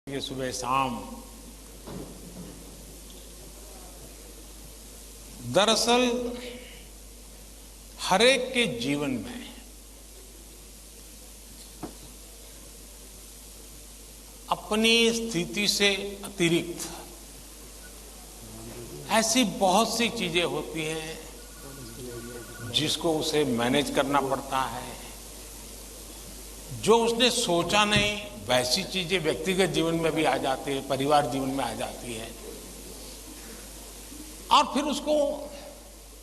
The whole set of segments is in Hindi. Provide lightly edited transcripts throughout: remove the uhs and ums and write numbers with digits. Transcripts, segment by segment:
ये सुबह शाम दरअसल हरेक के जीवन में अपनी स्थिति से अतिरिक्त ऐसी बहुत सी चीजें होती हैं जिसको उसे मैनेज करना पड़ता है। जो उसने सोचा नहीं वैसी चीजें व्यक्तिगत जीवन में भी आ जाती है, परिवार जीवन में आ जाती है और फिर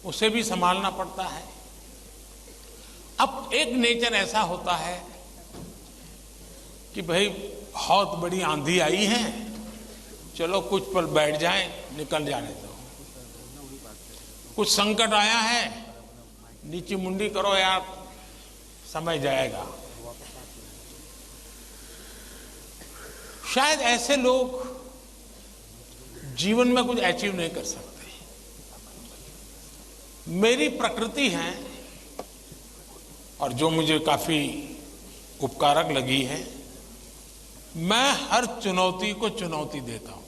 उसे भी संभालना पड़ता है। अब एक नेचर ऐसा होता है कि भाई बहुत बड़ी आंधी आई है, चलो कुछ पल बैठ जाएं, निकल जाने दो। कुछ संकट आया है, नीची मुंडी करो यार, समय जाएगा। शायद ऐसे लोग जीवन में कुछ अचीव नहीं कर सकते। मेरी प्रकृति है और जो मुझे काफी उपकारक लगी है, मैं हर चुनौती को चुनौती देता हूं।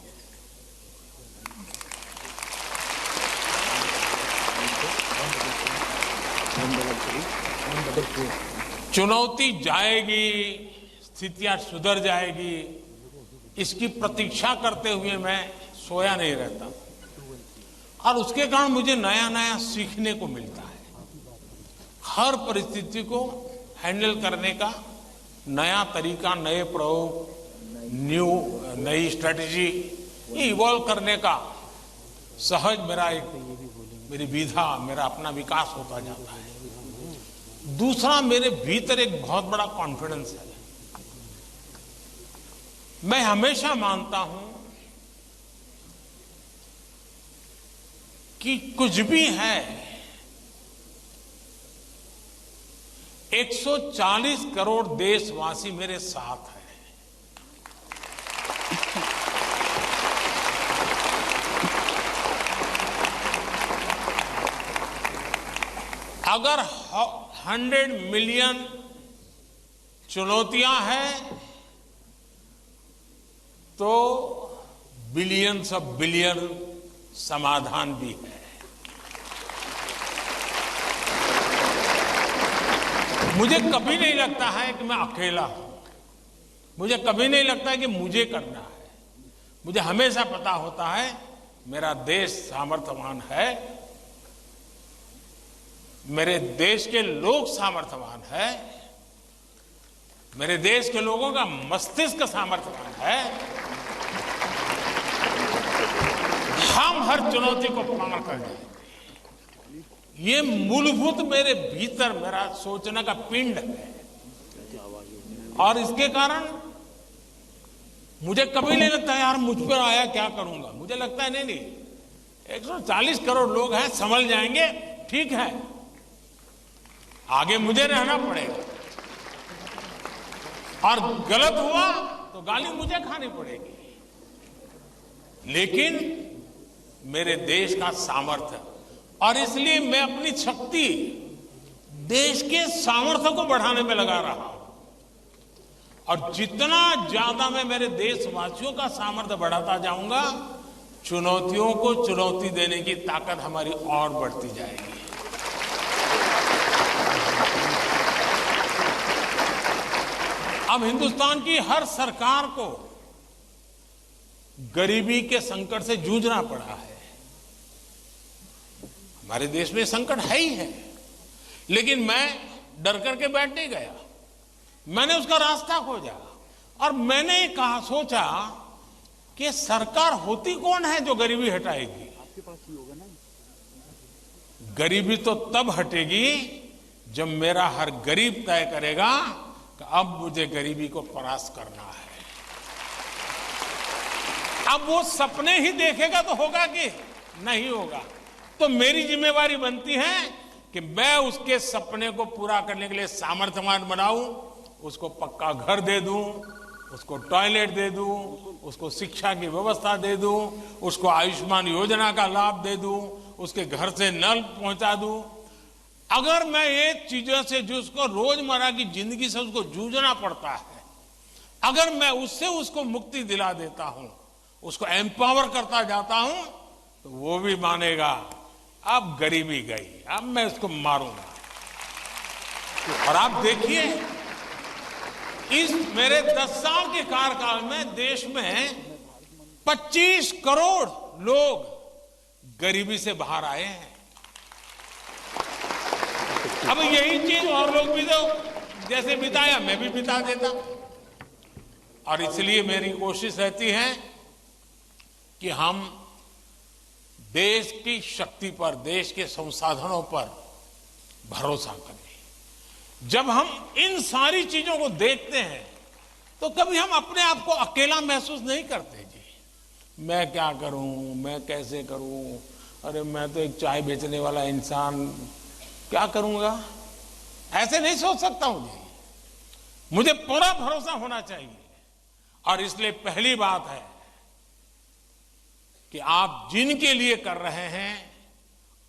चुनौती जाएगी, स्थितियां सुधर जाएगी, इसकी प्रतीक्षा करते हुए मैं सोया नहीं रहता और उसके कारण मुझे नया नया सीखने को मिलता है। हर परिस्थिति को हैंडल करने का नया तरीका, नए प्रयोग, नई स्ट्रेटेजी इवॉल्व करने का सहज मेरी विधा, मेरा अपना विकास होता जाता है। दूसरा, मेरे भीतर एक बहुत बड़ा कॉन्फिडेंस है। मैं हमेशा मानता हूं कि कुछ भी है, 140 करोड़ देशवासी मेरे साथ हैं। अगर 100 मिलियन चुनौतियां हैं तो बिलियंस ऑफ बिलियन समाधान भी है। मुझे कभी नहीं लगता है कि मैं अकेला हूं। मुझे कभी नहीं लगता है कि मुझे करना है। मुझे हमेशा पता होता है मेरा देश सामर्थ्यवान है, मेरे देश के लोग सामर्थ्यवान है, मेरे देश के लोगों का मस्तिष्क सामर्थ्यवान है। हम हर चुनौती को पार कर जाएंगे। ये मूलभूत मेरे भीतर मेरा सोचने का पिंड है और इसके कारण मुझे कभी नहीं लगता यार मुझ पर आया क्या करूंगा। मुझे लगता है नहीं, 140 करोड़ लोग हैं, संभल जाएंगे, ठीक है, आगे मुझे रहना पड़ेगा और गलत हुआ तो गाली मुझे खानी पड़ेगी। लेकिन मेरे देश का सामर्थ्य, और इसलिए मैं अपनी शक्ति देश के सामर्थ्य को बढ़ाने में लगा रहा हूं। और जितना ज्यादा मैं मेरे देशवासियों का सामर्थ्य बढ़ाता जाऊंगा, चुनौतियों को चुनौती देने की ताकत हमारी और बढ़ती जाएगी। अब हिंदुस्तान की हर सरकार को गरीबी के संकट से जूझना पड़ा है। हमारे देश में संकट है ही है, लेकिन मैं डर करके बैठ नहीं गया। मैंने उसका रास्ता खोजा और मैंने सोचा कि सरकार होती कौन है जो गरीबी हटाएगी। आपके पास ही होगा ना। गरीबी तो तब हटेगी जब मेरा हर गरीब तय करेगा कि अब मुझे गरीबी को परास्त करना है। अब वो सपने ही देखेगा तो होगा कि नहीं होगा। तो मेरी जिम्मेवारी बनती है कि मैं उसके सपने को पूरा करने के लिए सामर्थ्यवान बनाऊं, उसको पक्का घर दे दूं, उसको टॉयलेट दे दूं, उसको शिक्षा की व्यवस्था दे दूं, उसको आयुष्मान योजना का लाभ दे दूं, उसके घर से नल पहुंचा दूं। अगर मैं ये चीजों से जिसको रोजमर्रा की जिंदगी से उसको जूझना पड़ता है, अगर मैं उससे उसको मुक्ति दिला देता हूं, उसको एम्पावर करता जाता हूं, तो वो भी मानेगा अब गरीबी गई, अब मैं उसको मारूंगा। और आप देखिए, इस मेरे 10 साल के कार्यकाल में देश में 25 करोड़ लोग गरीबी से बाहर आए हैं। अब यही चीज और लोग भी तो जैसे बिताया, मैं भी बिता देता। और इसलिए मेरी कोशिश रहती है कि हम देश की शक्ति पर, देश के संसाधनों पर भरोसा करें। जब हम इन सारी चीजों को देखते हैं तो कभी हम अपने आप को अकेला महसूस नहीं करते। जी, मैं क्या करूं, मैं कैसे करूं, अरे मैं तो एक चाय बेचने वाला इंसान, क्या करूंगा, ऐसे नहीं सोच सकता हूं। जी, मुझे पूरा भरोसा होना चाहिए। और इसलिए पहली बात है कि आप जिनके लिए कर रहे हैं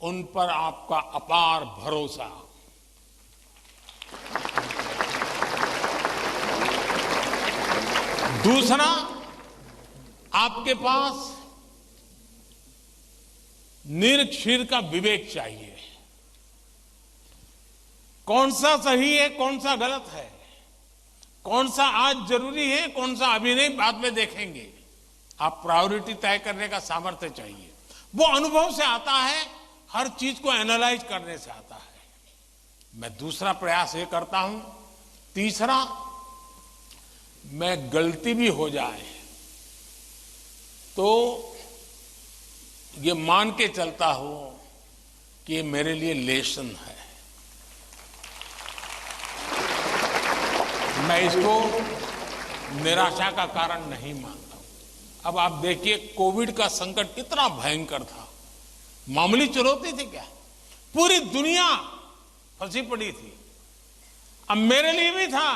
उन पर आपका अपार भरोसा। दूसरा, आपके पास निरक्षीर का विवेक चाहिए। कौन सा सही है, कौन सा गलत है, कौन सा आज जरूरी है, कौन सा अभी नहीं, बाद में देखेंगे। आप प्रायोरिटी तय करने का सामर्थ्य चाहिए। वो अनुभव से आता है, हर चीज को एनालाइज करने से आता है। मैं दूसरा प्रयास ये करता हूं। तीसरा, मैं गलती भी हो जाए तो ये मान के चलता हूं कि ये मेरे लिए लेसन है। मैं इसको निराशा का कारण नहीं मानता हूं। अब आप देखिए, कोविड का संकट कितना भयंकर था। मामूली चुनौती थी क्या? पूरी दुनिया फंसी पड़ी थी। अब मेरे लिए भी था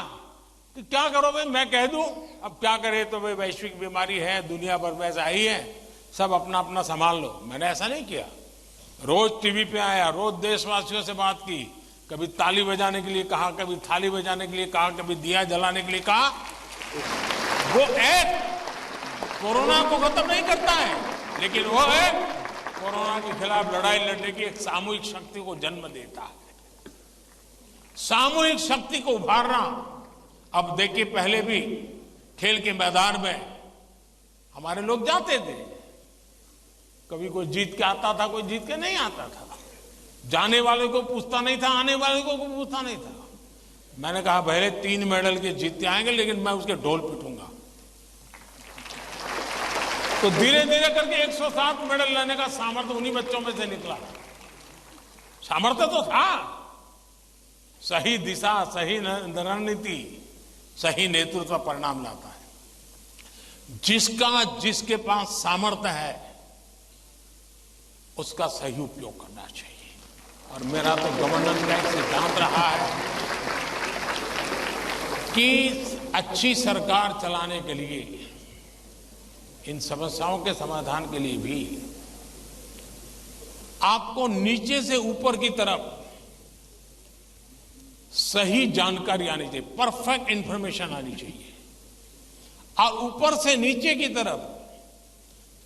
कि क्या करो भाई, मैं कह दूं, अब क्या करे, तो भाई वैश्विक बीमारी है, दुनिया भर में ऐसा ही है, सब अपना अपना संभाल लो। मैंने ऐसा नहीं किया। रोज टीवी पे आया, रोज देशवासियों से बात की, कभी ताली बजाने के लिए कहा, कभी थाली बजाने के लिए कहा, कभी दिया जलाने के लिए कहा। वो एक्ट कोरोना को खत्म नहीं करता है, लेकिन वो एक्ट कोरोना के खिलाफ लड़ाई लड़ने की एक सामूहिक शक्ति को जन्म देता है। सामूहिक शक्ति को उभारना। अब देखिए, पहले भी खेल के मैदान में हमारे लोग जाते थे, कभी कोई जीत के आता था, कोई जीत के नहीं आता था। जाने वाले को पूछता नहीं था, आने वाले को पूछता नहीं था। मैंने कहा पहले 3 मेडल के जीत के आएंगे, लेकिन मैं उसके ढोल पिटूंगा। तो धीरे धीरे करके 107 मेडल लेने का सामर्थ्य उन्हीं बच्चों में से निकला। सामर्थ्य तो था। सही दिशा, सही रणनीति, सही नेतृत्व परिणाम लाता है। जिसके पास सामर्थ्य है उसका सही उपयोग करना चाहिए। और मेरा तो गवर्नेंस का एक सिद्धांत रहा है कि अच्छी सरकार चलाने के लिए, इन समस्याओं के समाधान के लिए भी आपको नीचे से ऊपर की तरफ सही जानकारी आनी चाहिए, परफेक्ट इंफॉर्मेशन आनी चाहिए, और ऊपर से नीचे की तरफ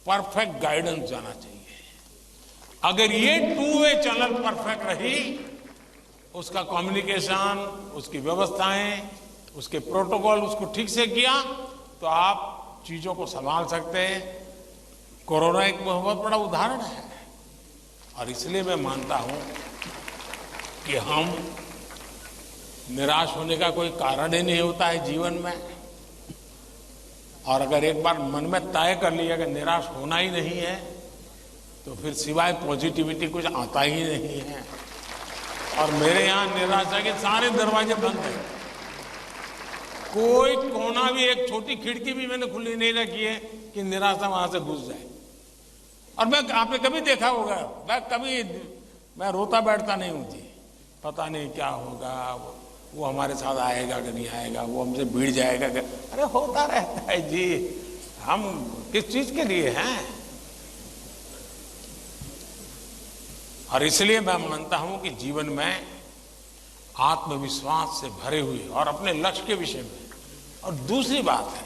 परफेक्ट गाइडेंस जाना चाहिए। अगर ये 2 वे चैनल परफेक्ट रही, उसका कम्युनिकेशन, उसकी व्यवस्थाएं, उसके प्रोटोकॉल, उसको ठीक से किया, तो आप चीजों को संभाल सकते हैं। कोरोना एक बहुत बड़ा उदाहरण है। और इसलिए मैं मानता हूं कि हम निराश होने का कोई कारण ही नहीं होता है जीवन में। और अगर एक बार मन में तय कर लिया कि निराश होना ही नहीं है, तो फिर सिवाय पॉजिटिविटी कुछ आता ही नहीं है। और मेरे यहां निराशा के सारे दरवाजे बंद हैं। कोई कोना भी, एक छोटी खिड़की भी मैंने खुली नहीं रखी है कि निराशा वहां से घुस जाए। और मैं, आपने कभी देखा होगा, मैं रोता बैठता नहीं हूं जी। पता नहीं क्या होगा, वो हमारे साथ आएगा कि नहीं आएगा, वो हमसे भिड़ जाएगा कि, अरे होता रहता है जी। हम किस चीज के लिए हैं? और इसलिए मैं मानता हूं कि जीवन में आत्मविश्वास से भरे हुए और अपने लक्ष्य के विषय में और दूसरी बात है,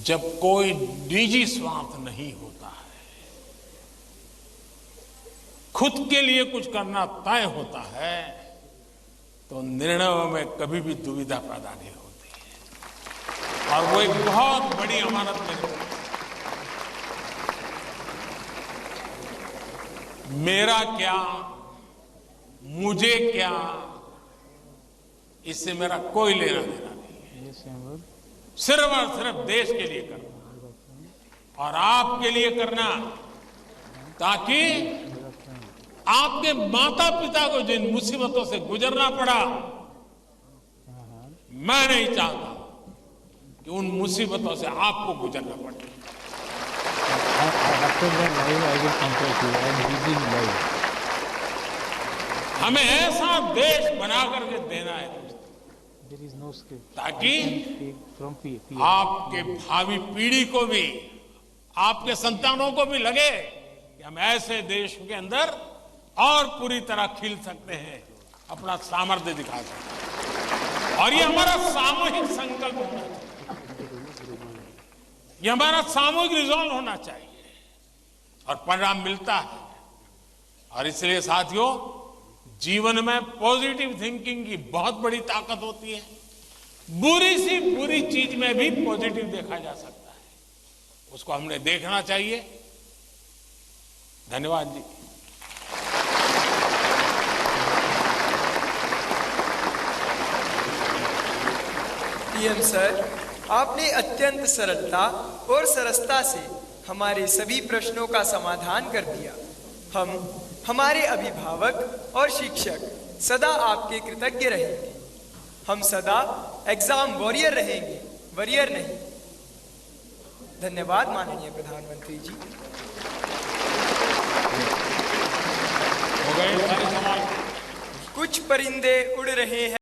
जब कोई निजी स्वार्थ नहीं होता है, खुद के लिए कुछ करना तय होता है, तो निर्णयों में कभी भी दुविधा पैदा नहीं होती है। और वो एक बहुत बड़ी अमानत मेरा क्या, मुझे क्या, इससे मेरा कोई लेना देना नहीं है। सिर्फ और सिर्फ देश के लिए करना और आपके लिए करना, ताकि आपके माता पिता को जिन मुसीबतों से गुजरना पड़ा, मैं नहीं चाहता कि उन मुसीबतों से आपको गुजरना पड़े। हमें ऐसा देश बना करके देना है ताकि आपके भावी पीढ़ी को भी, आपके संतानों को भी लगे कि हम ऐसे देश के अंदर और पूरी तरह खिल सकते हैं, अपना सामर्थ्य दिखा सकते हैं। और ये हमारा सामूहिक संकल्प होना चाहिए, ये हमारा सामूहिक रिजॉल्व होना चाहिए, और परिणाम मिलता है। और इसलिए साथियों, जीवन में पॉजिटिव थिंकिंग की बहुत बड़ी ताकत होती है। बुरी सी बुरी चीज में भी पॉजिटिव देखा जा सकता है, उसको हमने देखना चाहिए। धन्यवाद जी। पीएम सर, आपने अत्यंत सरलता और सरसता से हमारे सभी प्रश्नों का समाधान कर दिया। हम, हमारे अभिभावक और शिक्षक सदा आपके कृतज्ञ रहेंगे। हम सदा एग्जाम वॉरियर रहेंगे, वॉरियर नहीं। धन्यवाद माननीय प्रधानमंत्री जी। हो गए सारे सवाल। कुछ परिंदे उड़ रहे हैं।